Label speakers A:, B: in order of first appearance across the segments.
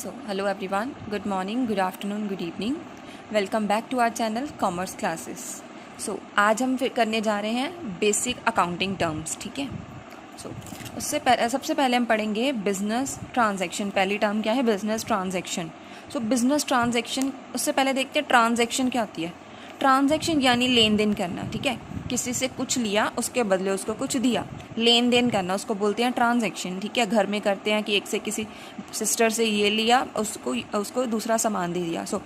A: So, hello everyone, good morning, good afternoon, good evening. Welcome back to our channel commerce classes. So आज हम फिर करने जा रहे हैं बेसिक अकाउंटिंग टर्म्स. ठीक है. सो सबसे पहले हम पढ़ेंगे बिजनेस ट्रांजैक्शन. पहली टर्म क्या है? Business transaction. सो बिजनेस ट्रांजैक्शन, उससे पहले देखते हैं ट्रांजैक्शन क्या होती है. ट्रांजैक्शन यानी लेन देन करना. ठीक है. किसी से कुछ लिया, उसके बदले उसको कुछ दिया, लेन देन करना, उसको बोलते हैं ट्रांजैक्शन. ठीक है. घर में करते हैं कि एक से किसी सिस्टर से ये लिया, उसको दूसरा सामान दे दिया. सो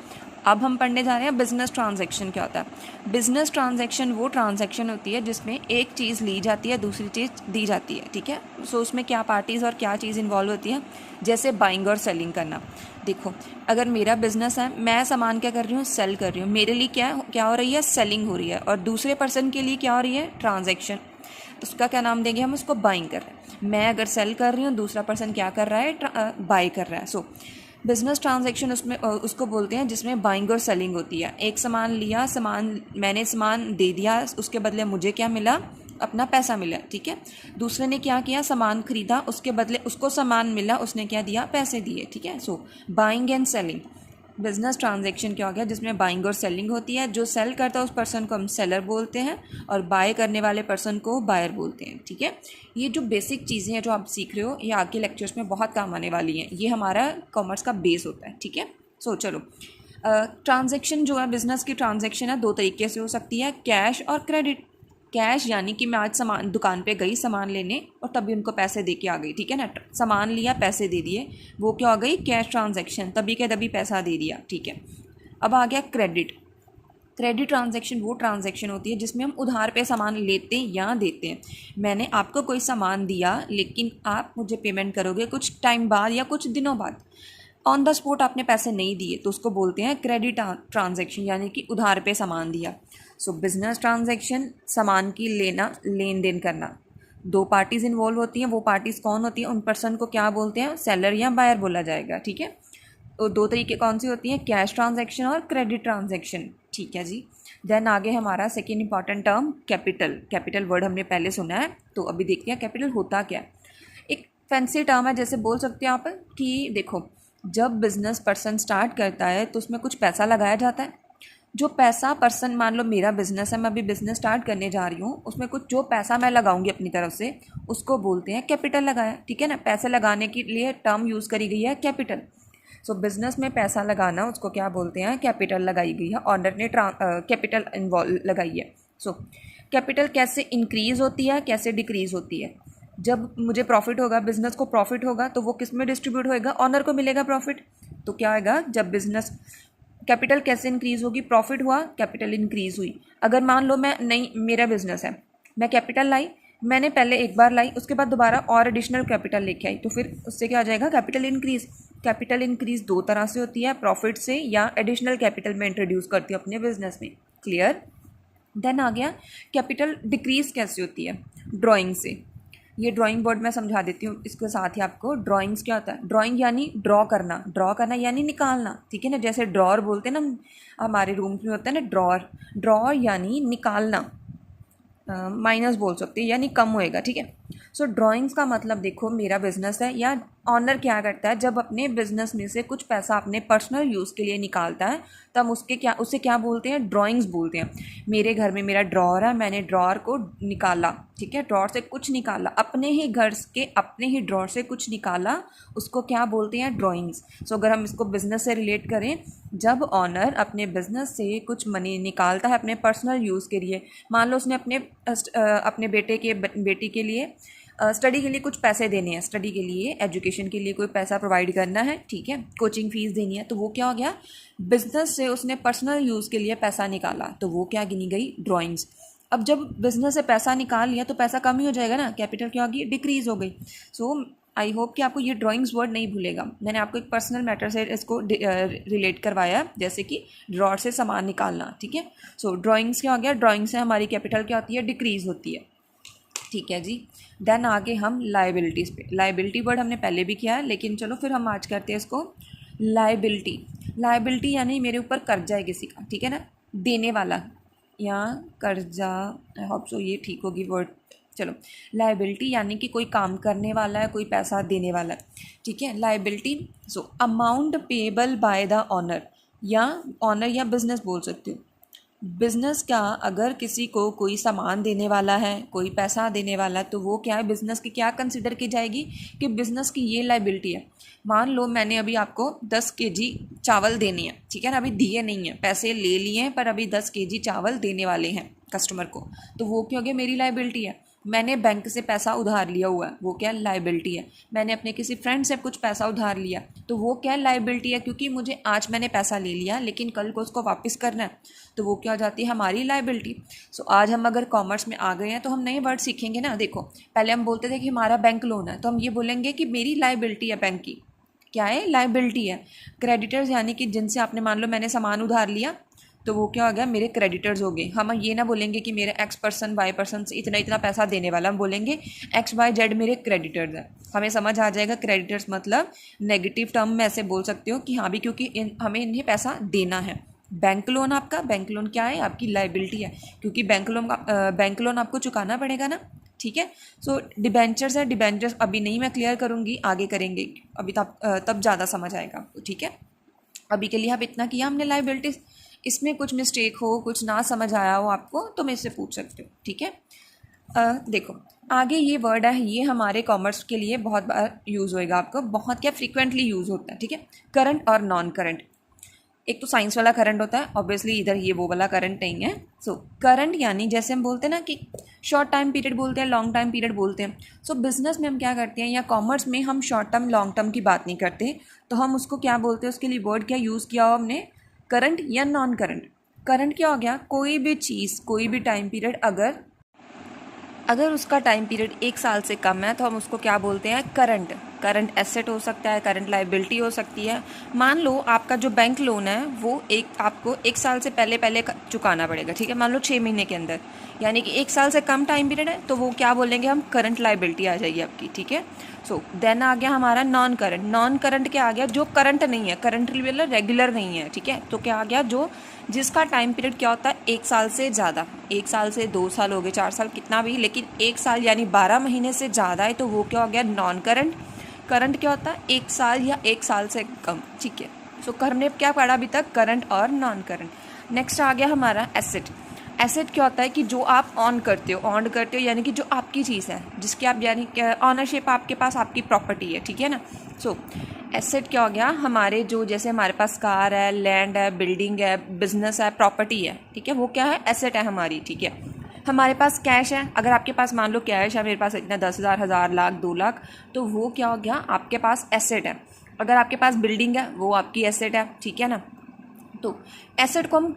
A: अब हम पढ़ने जा रहे हैं बिजनेस ट्रांजैक्शन क्या होता है. बिजनेस ट्रांजैक्शन वो ट्रांजैक्शन होती है जिसमें एक चीज़ ली जाती है, दूसरी चीज़ दी जाती है. ठीक है. सो उसमें क्या पार्टीज़ और क्या चीज़ इन्वॉल्व होती है, जैसे बाइंग और सेलिंग करना. देखो, अगर मेरा बिजनेस है, मैं सामान क्या कर रही हूँ, सेल कर रही हूँ. मेरे लिए क्या हो रही है, सेलिंग हो रही है. और दूसरे पर्सन के लिए क्या हो रही है, ट्रांजैक्शन. उसका क्या नाम देंगे हम, उसको बाइंग कर रहे हैं. मैं अगर सेल कर रही हूँ, दूसरा पर्सन क्या कर रहा है, बाई कर रहा है. सो बिजनेस ट्रांजैक्शन उसमें उसको बोलते हैं जिसमें बाइंग और सेलिंग होती है. एक सामान लिया, मैंने सामान दे दिया, उसके बदले मुझे क्या मिला, अपना पैसा मिला. ठीक है. दूसरे ने क्या किया, सामान खरीदा, उसके बदले उसको सामान मिला, उसने क्या दिया, पैसे दिए. ठीक है. So buying and selling. Business transaction क्या हो गया, जिसमें बाइंग और सेलिंग होती है. जो सेल करता है उस पर्सन को हम सेलर बोलते हैं, और बाय करने वाले पर्सन को बायर बोलते हैं. ठीक है. ये जो बेसिक चीज़ें हैं जो आप सीख रहे हो, ये आगे लेक्चर्स में बहुत काम आने वाली हैं. ये हमारा कॉमर्स का बेस होता है. ठीक है. सो चलो, ट्रांजैक्शन जो है, बिजनेस की ट्रांजैक्शन है, दो तरीके से हो सकती है, कैश और क्रेडिट. कैश यानी कि मैं आज सामान दुकान पे गई सामान लेने और तभी उनको पैसे दे के आ गई. ठीक है ना. सामान लिया, पैसे दे दिए, वो क्या हो गई, कैश ट्रांजैक्शन. तभी के तभी पैसा दे दिया. ठीक है. अब आ गया क्रेडिट. क्रेडिट ट्रांजैक्शन वो ट्रांजैक्शन होती है जिसमें हम उधार पे सामान लेते हैं या देते हैं. मैंने आपको कोई सामान दिया, लेकिन आप मुझे पेमेंट करोगे कुछ टाइम बाद या कुछ दिनों बाद. ऑन द स्पॉट आपने पैसे नहीं दिए तो उसको बोलते हैं क्रेडिट ट्रांजैक्शन, यानी कि उधार पे सामान दिया. सो बिजनेस ट्रांजैक्शन, सामान की लेन देन करना. दो पार्टीज़ इन्वॉल्व होती हैं. वो पार्टीज़ कौन होती हैं, उन पर्सन को क्या बोलते हैं, सेलर या बायर बोला जाएगा. ठीक है. तो दो तरीके कौन सी होती हैं, कैश ट्रांजैक्शन और क्रेडिट ट्रांजैक्शन. ठीक है जी. देन आगे हमारा second important term capital. Capital word हमने पहले सुना है, तो अभी देखते हैं कैपिटल होता क्या है. एक फैंसी टर्म है, जैसे बोल सकते हैं आप कि देखो, जब बिजनेस पर्सन स्टार्ट करता है तो उसमें कुछ पैसा लगाया जाता है. जो पैसा पर्सन, मान लो मेरा बिजनेस है, मैं अभी बिजनेस स्टार्ट करने जा रही हूँ, उसमें कुछ जो पैसा मैं लगाऊंगी अपनी तरफ से, उसको बोलते हैं कैपिटल लगाया. ठीक है ना. पैसे लगाने के लिए टर्म यूज़ करी गई है कैपिटल. सो बिजनेस में पैसा लगाना, उसको क्या बोलते हैं, कैपिटल लगाई गई है. ऑनर ने कैपिटल इन्वॉल्व लगाई है. सो कैपिटल कैसे इंक्रीज़ होती है, कैसे डिक्रीज़ होती है. जब मुझे प्रॉफिट होगा, बिजनेस को प्रॉफिट होगा, तो वो किस में डिस्ट्रीब्यूट होएगा, ऑनर को मिलेगा प्रॉफिट. तो क्या होगा, जब बिजनेस कैपिटल कैसे इंक्रीज़ होगी, प्रॉफिट हुआ, कैपिटल इंक्रीज़ हुई. अगर मान लो मैं नहीं, मेरा बिजनेस है, मैं कैपिटल लाई, मैंने पहले एक बार लाई, उसके बाद दोबारा और एडिशनल कैपिटल लेके आई, तो फिर उससे क्या आ जाएगा, कैपिटल इंक्रीज़. कैपिटल इंक्रीज़ दो तरह से होती है, प्रॉफिट से या एडिशनल कैपिटल में इंट्रोड्यूस करती हूँ अपने बिजनेस में. क्लियर. देन आ गया कैपिटल डिक्रीज़ कैसे होती है, ड्राइंग से. ये ड्राइंग बोर्ड में समझा देती हूँ इसके साथ ही आपको. ड्राइंग्स क्या होता है, ड्राइंग यानी ड्रॉ करना, ड्रॉ करना यानी निकालना. ठीक है ना. जैसे ड्रॉर बोलते हैं ना, हमारे रूम में होता है ना ड्रॉर. ड्रॉ यानी निकालना, माइनस बोल सकते हैं, यानी कम होएगा. ठीक है. सो ड्राइंग्स का मतलब, देखो मेरा बिजनेस है, या ऑनर क्या करता है, जब अपने बिजनेस में से कुछ पैसा अपने पर्सनल यूज़ के लिए निकालता है, तब उसे क्या बोलते हैं, ड्राइंग्स बोलते हैं. मेरे घर में मेरा ड्रॉर है, मैंने ड्रॉर को निकाला. ठीक है. ड्रॉर से कुछ निकाला, अपने ही घर के अपने ही ड्रॉर से कुछ निकाला, उसको क्या बोलते हैं, ड्राइंग्स. सो अगर हम इसको बिजनेस से रिलेट करें, जब ऑनर अपने बिजनेस से कुछ मनी निकालता है अपने पर्सनल यूज़ के लिए, मान लो उसने अपने बेटी के लिए स्टडी के लिए कुछ पैसे देने हैं, स्टडी के लिए, एजुकेशन के लिए कोई पैसा प्रोवाइड करना है. ठीक है. कोचिंग फीस देनी है, तो वो क्या हो गया, बिजनेस से उसने पर्सनल यूज़ के लिए पैसा निकाला, तो वो क्या गिनी गई, ड्राइंग्स. अब जब बिजनेस से पैसा निकाल लिया तो पैसा कम ही हो जाएगा ना, कैपिटल क्या होगी, डिक्रीज़ हो गई. सो आई होप कि आपको ये ड्राइंग्स वर्ड नहीं भूलेगा. मैंने आपको एक पर्सनल मैटर से इसको रिलेट करवाया, जैसे कि ड्रॉर से सामान निकालना. ठीक है. सो ड्राइंग्स क्या हो गया, ड्राइंग से हमारी कैपिटल क्या होती है, डिक्रीज़ होती है. ठीक है जी. देन आगे हम लाइबिलिटीज़ पे. लाइबिलिटी वर्ड हमने पहले भी किया है, लेकिन चलो फिर हम आज करते हैं इसको. लाइबिलिटी. लाइबिलिटी यानी मेरे ऊपर कर्जा है किसी का. ठीक है ना. देने वाला या कर्जा, आई होप सो ये ठीक होगी वर्ड. चलो, लाइबिलिटी यानी कि कोई काम करने वाला है, कोई पैसा देने वाला है, ठीक है। Liability, so amount payable by the owner, या ऑनर या बिजनेस बोल सकते हो। बिज़नेस का अगर किसी को कोई सामान देने वाला है, कोई पैसा देने वाला है, तो वो क्या है, बिज़नेस की क्या कंसिडर की जाएगी कि बिज़नेस की ये लाइबिलिटी है। मान लो मैंने अभी आपको 10 केजी चावल देने हैं, ठीक है ना, अभी दिए नहीं हैं, पैसे ले लिए हैं पर अभी 10 केजी चावल देने वाले हैं कस्टमर को, तो वो क्या हो गया, मेरी लाइबिलिटी है। मैंने बैंक से पैसा उधार लिया हुआ है, वो क्या लाइबिलिटी है। मैंने अपने किसी फ्रेंड से कुछ पैसा उधार लिया, तो वो क्या लाइबिलिटी है, क्योंकि मुझे आज मैंने पैसा ले लिया लेकिन कल को उसको वापस करना है, तो वो क्या हो जाती है, हमारी लाइबिलिटी। सो आज हम अगर कॉमर्स में आ गए हैं तो हम नए वर्ड सीखेंगे ना। देखो, पहले हम बोलते थे कि हमारा बैंक लोन है, तो हम ये बोलेंगे कि मेरी लाइबिलिटी है बैंक की। क्या है, लाइबिलिटी है। क्रेडिटर्स यानी कि जिनसे आपने, मान लो मैंने सामान उधार लिया, तो वो क्या हो गया, मेरे क्रेडिटर्स हो गए। हम ये ना बोलेंगे कि मेरे एक्स पर्सन वाई पर्सन से इतना इतना पैसा देने वाला, हम बोलेंगे एक्स वाई जेड मेरे क्रेडिटर्स हैं। हमें समझ आ जाएगा, क्रेडिटर्स मतलब नेगेटिव टर्म में ऐसे बोल सकते हो कि हाँ भी, क्योंकि हमें इन्हें पैसा देना है। बैंक लोन, आपका बैंक लोन क्या है, आपकी लाइबिलिटी है, क्योंकि बैंक लोन आपको चुकाना पड़ेगा ना, ठीक है। सो डिबेंचर्स है, डिबेंचर्स अभी नहीं मैं क्लियर करूँगी, आगे करेंगे, अभी तब ज़्यादा समझ आएगा आपको, ठीक है। अभी के लिए अब इतना किया हमने लाइबिलिटीज़। इसमें कुछ मिस्टेक हो, कुछ ना समझ आया हो आपको, तो मेरे से पूछ सकते हो, ठीक है। देखो, आगे ये वर्ड है, ये हमारे कॉमर्स के लिए बहुत बार यूज़ होएगा, आपको बहुत क्या फ्रीक्वेंटली यूज़ होता है, ठीक है। करंट और नॉन करंट। एक तो साइंस वाला करंट होता है, ऑब्वियसली इधर ये वो वाला करंट नहीं है। सो करंट यानी जैसे हम बोलते हैं ना कि शॉर्ट टाइम पीरियड बोलते हैं, लॉन्ग टाइम पीरियड बोलते हैं। सो बिजनेस में हम क्या करते हैं, या कॉमर्स में हम शॉर्ट टर्म लॉन्ग टर्म की बात नहीं करते, तो हम उसको क्या बोलते हैं, उसके लिए वर्ड क्या यूज़ किया हो हमने, करंट या नॉन करंट। करंट क्या हो गया, कोई भी चीज़, कोई भी टाइम पीरियड अगर उसका टाइम पीरियड 1 साल से कम है तो हम उसको क्या बोलते हैं, करंट। करंट एसेट हो सकता है, करंट लाइबिलिटी हो सकती है। मान लो आपका जो बैंक लोन है वो आपको 1 साल से पहले चुकाना पड़ेगा, ठीक है। मान लो 6 महीने के अंदर, यानी कि 1 साल से कम टाइम पीरियड है, तो वो क्या बोलेंगे हम, करंट लाइबिलिटी आ जाएगी आपकी, ठीक है। सो देन आ गया हमारा नॉन करंट। नॉन करंट क्या आ गया, जो करंट नहीं है, करंट मतलब रेगुलर नहीं है, ठीक है। तो क्या आ गया, जिसका टाइम पीरियड क्या होता है, 1 साल से ज़्यादा, 1 साल से 2 साल हो गए, 4 साल, कितना भी, लेकिन 1 साल यानी 12 महीने से ज़्यादा है, तो वो क्या हो गया, नॉन करंट। करंट क्या होता है, 1 साल या 1 साल से कम, ठीक है। सो हमने क्या पढ़ा अभी तक, करंट और नॉन करंट। नेक्स्ट आ गया हमारा एसेट। एसेट क्या होता है कि जो आप ऑन करते हो यानी कि जो आपकी चीज़ है, जिसकी आप यानी ऑनरशिप आपके पास, आपकी प्रॉपर्टी है, ठीक है ना। सो एसेट क्या हो गया, हमारे जो, जैसे हमारे पास कार है, लैंड है, बिल्डिंग है, बिजनेस है, प्रॉपर्टी है, ठीक है, वो क्या है, एसेट है हमारी, ठीक है। हमारे पास कैश है, अगर आपके पास मान लो कैश है, मेरे पास इतना 10,000, 1,000, लाख, 2 लाख, तो वो क्या हो गया, आपके पास एसेट है। अगर आपके पास बिल्डिंग है, वो आपकी एसेट है, ठीक है ना। तो एसेट को हम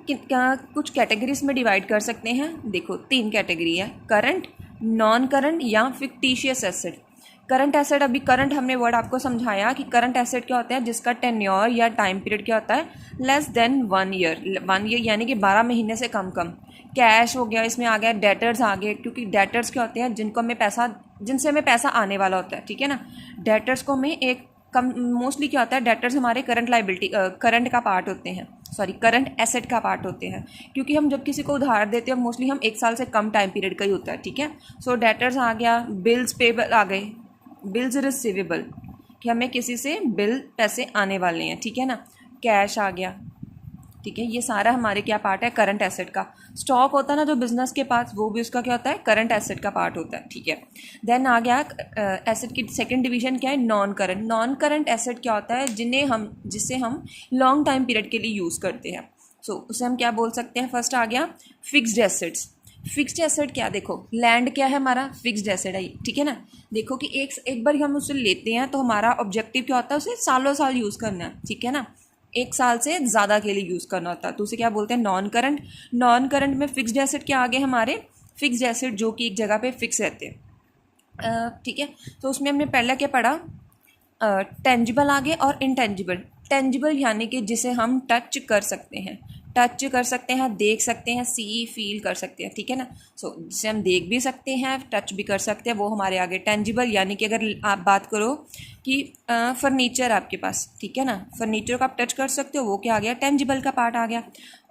A: कुछ कैटेगरीज में डिवाइड कर सकते हैं। देखो, 3 कैटेगरी है, करंट, नॉन करंट या फिक्टिशियस एसेट। करंट एसेट, अभी करंट हमने वर्ड आपको समझाया कि करंट एसेट क्या होता है, जिसका टेन्योर या टाइम पीरियड क्या होता है, लेस देन 1 ईयर। 1 ईयर यानी कि 12 महीने से कम। कैश हो गया, इसमें आ गया डेटर्स आ गए, क्योंकि डेटर्स क्या होते हैं, जिनसे हमें पैसा आने वाला होता है, ठीक है ना। डेटर्स को हमें एक कम, मोस्टली क्या होता है, डेटर्स हमारे करंट लाइबिलिटी, करंट का पार्ट होते हैं, करंट एसेट का पार्ट होते हैं, क्योंकि हम जब किसी को उधार देते हैं मोस्टली हम 1 साल से कम टाइम पीरियड का ही होता है, ठीक है। सो डेटर्स आ गया, बिल्स पेबल आ गए, बिल्स रिसीवेबल कि हमें किसी से बिल पैसे आने वाले हैं, ठीक है ना। कैश आ गया, ठीक है। ये सारा हमारे क्या पार्ट है, करंट एसेट का। स्टॉक होता है ना जो बिजनेस के पास, वो भी उसका क्या होता है, करंट एसेट का पार्ट होता है, ठीक है। देन आ गया एसेट की सेकंड डिवीजन क्या है, non current. Non current asset क्या होता है, जिसे हम लॉन्ग टाइम पीरियड के लिए यूज़ करते हैं। सो उसे हम क्या बोल सकते हैं, फर्स्ट आ गया फिक्स्ड एसेट्स। फिक्स्ड एसेट क्या, देखो लैंड क्या है हमारा, फिक्स्ड एसेट है, ठीक है ना। देखो कि एक बार हम उसे लेते हैं तो हमारा ऑब्जेक्टिव क्या होता है, उसे सालों साल यूज़ करना है, ठीक है ना। 1 साल से ज़्यादा के लिए यूज़ करना होता है, तो उसे क्या बोलते हैं, नॉन करंट। नॉन करंट में फिक्स्ड एसेट क्या आगे हमारे, फिक्स्ड एसेट जो कि एक जगह पे फिक्स रहते हैं, ठीक है। तो उसमें हमने पहले क्या पढ़ा, टेंजिबल आगे और इनटेंजिबल। टेंजिबल यानी कि जिसे हम टच कर सकते हैं, देख सकते हैं, सी फील कर सकते हैं, ठीक है ना। सो जिसे हम देख भी सकते हैं, टच भी कर सकते हैं, वो हमारे आगे टेंजिबल। यानी कि अगर आप बात करो कि फर्नीचर आपके पास, ठीक है ना, फर्नीचर को आप टच कर सकते हो, वो क्या आ गया, टेंजिबल का पार्ट आ गया।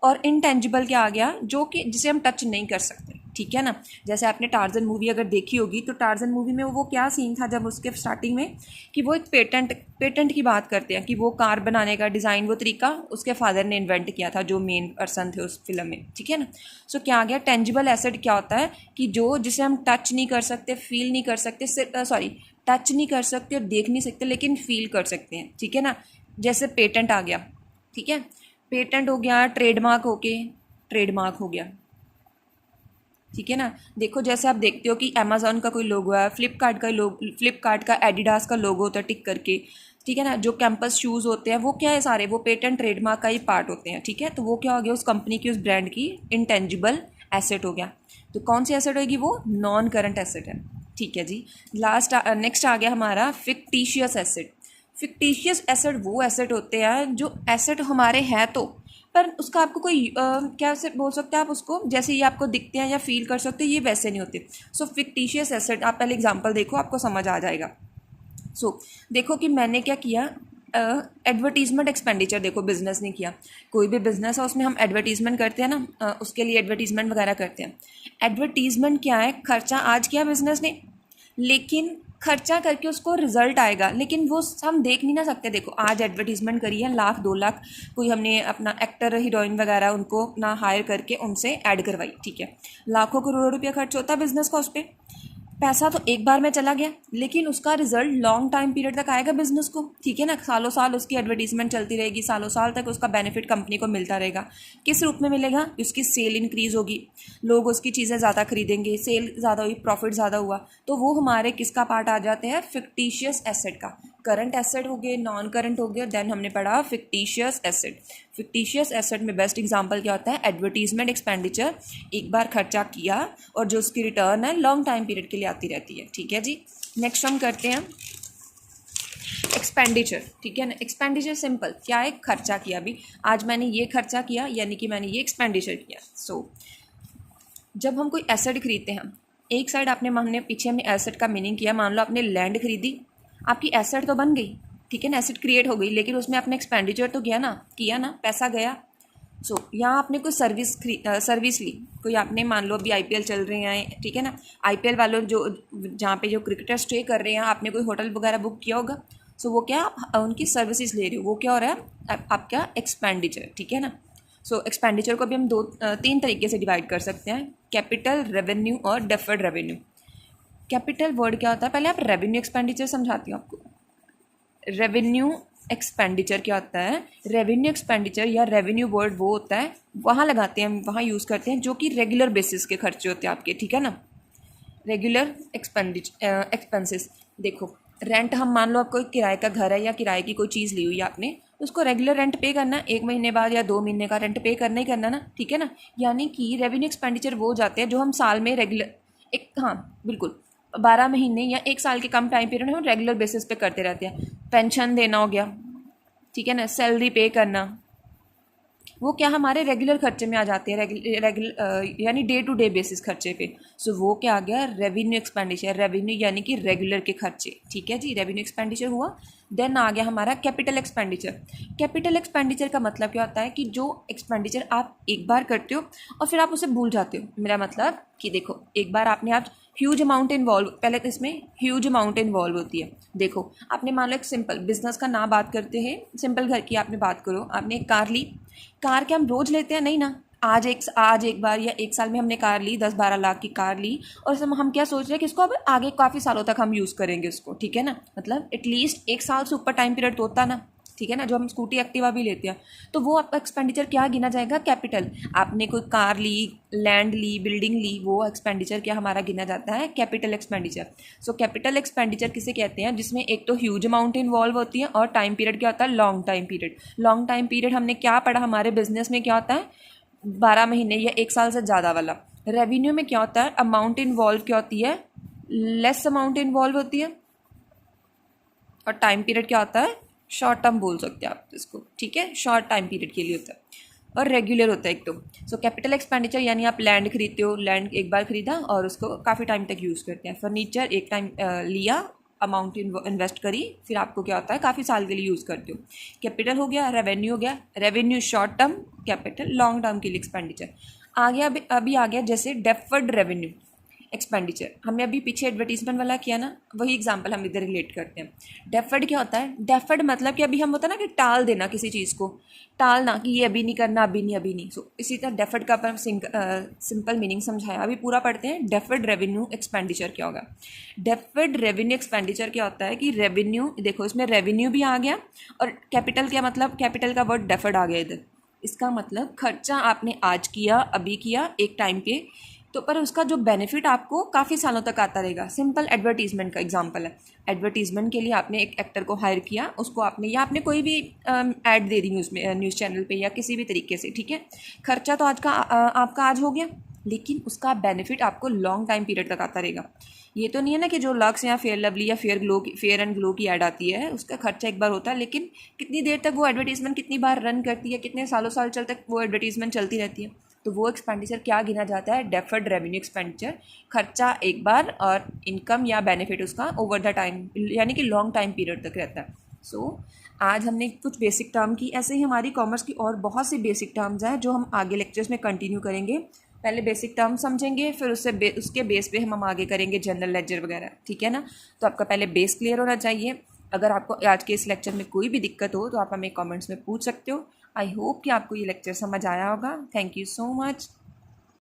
A: और इनटेंजिबल क्या आ गया, जो कि जिसे हम टच नहीं कर सकते, ठीक है ना। जैसे आपने टार्जन मूवी अगर देखी होगी तो टार्जन मूवी में वो क्या सीन था जब उसके स्टार्टिंग में कि वो एक पेटेंट की बात करते हैं कि वो कार बनाने का डिज़ाइन, वो तरीका उसके फादर ने इन्वेंट किया था, जो मेन पर्सन थे उस फिल्म में, ठीक है ना। सो क्या आ गया, टेंजिबल एसेट क्या होता है कि जो जिसे हम टच नहीं कर सकते, फील नहीं कर सकते, सॉरी टच नहीं कर सकते और देख नहीं सकते लेकिन फील कर सकते हैं, ठीक है ना। जैसे पेटेंट आ गया, ठीक है, पेटेंट हो गया, ट्रेडमार्क हो गया, ठीक है ना। देखो जैसे आप देखते हो कि अमेजोन का कोई लोगो है, फ्लिपकार्ट का एडिडास का लोगो होता है टिक करके, ठीक है ना। जो कैंपस शूज़ होते हैं वो क्या है, सारे वो पेटेंट ट्रेडमार्क का ही पार्ट होते हैं, ठीक है। तो वो क्या हो गया, उस कंपनी की, उस ब्रांड की इंटेंजिबल एसेट हो गया। तो कौन सी एसेट होगी, वो नॉन करंट एसेट है, ठीक है जी। नेक्स्ट आ गया हमारा फिक्टिशियस एसेट। फिक्टिशियस एसेट वो एसेट होते हैं जो एसेट हमारे हैं तो, पर उसका आपको कोई क्या से बोल सकते हैं आप उसको, जैसे ये आपको दिखते हैं या फील कर सकते हैं, ये वैसे नहीं होते। सो फिक्टिशियस एसेट, आप पहले एग्जांपल देखो, आपको समझ आ जाएगा। सो देखो कि मैंने क्या किया, एडवर्टीजमेंट एक्सपेंडिचर, देखो बिजनेस ने किया, कोई भी बिजनेस है उसमें हम एडवर्टीजमेंट करते हैं ना, उसके लिए एडवर्टीजमेंट वगैरह करते हैं। एडवर्टीजमेंट क्या है, खर्चा आज किया बिजनेस ने, लेकिन खर्चा करके उसको रिजल्ट आएगा, लेकिन वो हम देख नहीं ना सकते। देखो आज एडवर्टीजमेंट करी है, 1,00,000 2 लाख, कोई हमने अपना एक्टर हीरोइन वगैरह उनको ना हायर करके उनसे ऐड करवाई, ठीक है, लाखों करोड़ों रुपया खर्च होता है बिजनेस का उस पर। पैसा तो एक बार में चला गया, लेकिन उसका रिजल्ट लॉन्ग टाइम पीरियड तक आएगा बिजनेस को, ठीक है ना। सालों साल उसकी एडवर्टीजमेंट चलती रहेगी, सालों साल तक उसका बेनिफिट कंपनी को मिलता रहेगा। किस रूप में मिलेगा, उसकी सेल इंक्रीज होगी, लोग उसकी चीज़ें ज़्यादा खरीदेंगे, सेल ज़्यादा हुई, प्रॉफिट ज़्यादा हुआ, तो वो हमारे किसका पार्ट आ जाते हैं, फिक्टिशियस एसेट का। करंट एसेट हो गए, नॉन करंट हो गए, देन हमने पढ़ा फिक्टिशियस एसेट। फिक्टिशियस एसेट में बेस्ट एग्जांपल क्या होता है, एडवर्टीजमेंट एक्सपेंडिचर, एक बार खर्चा किया और जो उसकी रिटर्न है लॉन्ग टाइम पीरियड के लिए आती रहती है, ठीक है जी। नेक्स्ट हम करते हैं एक्सपेंडिचर, ठीक है ना। एक्सपेंडिचर सिंपल क्या है, खर्चा किया, अभी आज मैंने ये खर्चा किया यानी कि मैंने ये एक्सपेंडिचर किया। सो जब हम कोई एसेट खरीदते हैं, एक साइड आपने हमने पीछे हमने एसेट का मीनिंग किया, मान लो आपने लैंड खरीदी, आपकी एसेट तो बन गई, ठीक है ना, एसेट क्रिएट हो गई, लेकिन उसमें आपने एक्सपेंडिचर तो किया ना, पैसा गया। सो यहाँ आपने कोई सर्विस ली, कोई आपने मान लो अभी आईपीएल चल रहे हैं, ठीक है ना, आईपीएल वालों जो जहाँ पे जो क्रिकेटर स्टे कर रहे हैं, आपने कोई होटल वगैरह बुक किया होगा। सो वो क्या, आप उनकी सर्विसेज ले रहे हो, वो क्या हो रहा है, आपका एक्सपेंडिचर, ठीक है ना। सो एक्सपेंडिचर को भी हम 3 तरीके से डिवाइड कर सकते हैं, कैपिटल, रेवेन्यू और डेफर्ड रेवेन्यू। कैपिटल वर्ड क्या होता है, पहले आप रेवेन्यू एक्सपेंडिचर समझाती हूँ आपको। रेवेन्यू एक्सपेंडिचर क्या होता है, रेवेन्यू एक्सपेंडिचर या रेवेन्यू वर्ड वो होता है, वहाँ लगाते हैं, वहाँ यूज़ करते हैं जो कि रेगुलर बेसिस के खर्चे होते हैं आपके, ठीक है ना। रेगुलर एक्सपेंसेस, देखो रेंट, हम मान लो आपको किराए का घर है या किराए की कोई चीज़ ली हुई है आपने, उसको रेगुलर रेंट पे करना, 1 महीने बाद या 2 महीने का रेंट पे करना ही करना ना, ठीक है ना। यानी कि रेवेन्यू एक्सपेंडिचर वो जाते हैं जो हम साल में रेगुलर, हाँ बिल्कुल, 12 महीने या 1 साल के कम टाइम पीरियड में हम रेगुलर बेसिस पे करते रहते हैं। पेंशन देना हो गया, ठीक है ना, सैलरी पे करना, वो क्या हमारे रेगुलर खर्चे में आ जाते हैं, यानी डे टू डे बेसिस खर्चे पे। सो वो क्या आ गया, रेवेन्यू एक्सपेंडिचर, रेवेन्यू यानी कि रेगुलर के खर्चे, ठीक है जी, रेवेन्यू एक्सपेंडिचर हुआ। देन आ गया हमारा कैपिटल एक्सपेंडिचर। कैपिटल एक्सपेंडिचर का मतलब क्या होता है कि जो एक्सपेंडिचर आप एक बार करते हो और फिर आप उसे भूल जाते हो। मेरा मतलब कि देखो एक बार आपने आप ह्यूज अमाउंट इन्वॉल्व, पहले तो इसमें ह्यूज अमाउंट इन्वॉल्व होती है। देखो आपने मान लो एक सिंपल बिजनेस का ना बात करते हैं, सिंपल घर की आपने बात करो, आपने एक कार ली, कार क्या हम रोज़ लेते हैं, नहीं ना, आज एक बार या 1 साल में हमने कार ली, 10-12 लाख की कार ली, और हम क्या सोच रहे हैं कि इसको अब आगे काफ़ी सालों तक हम यूज़ करेंगे उसको, ठीक है ना, मतलब एटलीस्ट 1 साल से ऊपर टाइम पीरियड तो होता ना, ठीक है ना। जो हम स्कूटी एक्टिवा भी लेते हैं, तो वो आपका एक्सपेंडिचर क्या गिना जाएगा, कैपिटल। आपने कोई कार ली, लैंड ली, बिल्डिंग ली, वो एक्सपेंडिचर क्या हमारा गिना जाता है, capital expenditure. So capital expenditure किसे कहते हैं, जिसमें एक तो ह्यूज अमाउंट इन्वॉल्व होती है और टाइम पीरियड क्या होता है, long time period. Long time period हमने क्या पढ़ा, हमारे बिजनेस में क्या होता है, 12 महीने या 1 साल से ज़्यादा वाला। रेवेन्यू में क्या होता है, अमाउंट इन्वॉल्व क्या होती है, लेस अमाउंट इन्वॉल्व होती है, और टाइम पीरियड क्या होता है, शॉर्ट टर्म बोल सकते हैं आप इसको, ठीक है, शॉर्ट टाइम पीरियड के लिए होता है, और रेगुलर होता है एक तो। सो कैपिटल एक्सपेंडिचर यानी आप लैंड खरीदते हो, लैंड एक बार खरीदा और उसको काफ़ी टाइम तक यूज़ करते हैं। फर्नीचर एक टाइम लिया, अमाउंट इन्वेस्ट करी, फिर आपको क्या होता है, काफ़ी साल के लिए यूज़ करते हो। कैपिटल हो गया, रेवेन्यू हो गया, revenue short term, capital long term के लिए एक्सपेंडिचर। आ गया अभी आ गया जैसे डेफर्ड रेवेन्यू एक्सपेंडिचर। हमने अभी पीछे एडवर्टीजमेंट वाला किया ना, वही एग्जांपल हम इधर रिलेट करते हैं। डेफर्ड क्या होता है? डेफर्ड मतलब कि अभी हम होता है ना कि टाल देना किसी चीज़ को, टालना कि ये अभी नहीं करना, अभी नहीं अभी नहीं। सो इसी तरह डेफर्ड का अपन सिंपल मीनिंग समझाया, अभी पूरा पढ़ते हैं। डेफर्ड रेवेन्यू एक्सपेंडिचर क्या होगा? डेफर्ड रेवेन्यू एक्सपेंडिचर क्या होता है कि रेवेन्यू, देखो इसमें रेवेन्यू भी आ गया और कैपिटल क्या मतलब, कैपिटल का वर्ड डेफर्ड आ गया इधर। इसका मतलब खर्चा आपने आज किया, अभी किया एक टाइम पे, तो पर उसका जो बेनिफिट आपको काफ़ी सालों तक आता रहेगा। सिंपल एडवर्टीजमेंट का एग्जांपल है। एडवर्टीजमेंट के लिए आपने एक एक्टर को हायर किया, उसको आपने, या आपने कोई भी ऐड दे दी न्यूज़ में, न्यूज़ चैनल पे या किसी भी तरीके से, ठीक है। खर्चा तो आज का आपका आज हो गया, लेकिन उसका बेनिफिट आपको लॉन्ग टाइम पीरियड तक आता रहेगा। ये तो नहीं है ना कि जो लक्स या फेयर लवली या फेयर एंड ग्लो की ऐड आती है उसका खर्चा एक बार होता है, लेकिन कितनी देर तक वो एडवर्टीजमेंट कितनी बार रन करती है, कितने सालों साल तक वो एडवर्टीजमेंट चलती रहती है। तो वो एक्सपेंडिचर क्या गिना जाता है? Deferred revenue expenditure. खर्चा एक बार और इनकम या बेनिफिट उसका ओवर द टाइम, यानी कि लॉन्ग टाइम पीरियड तक रहता है। सो आज हमने कुछ बेसिक टर्म की, ऐसे ही हमारी कॉमर्स की और बहुत सी बेसिक टर्म्स हैं जो हम आगे लेक्चर्स में कंटिन्यू करेंगे। पहले बेसिक टर्म समझेंगे, फिर उसके बेस पे हम आगे करेंगे जनरल लेजर वगैरह, ठीक है ना। तो आपका पहले बेस क्लियर होना चाहिए। अगर आपको आज के इस लेक्चर में कोई भी दिक्कत हो तो आप हमें कमेंट्स में पूछ सकते हो। आई होप कि आपको ये लेक्चर समझ आया होगा। Thank you so much.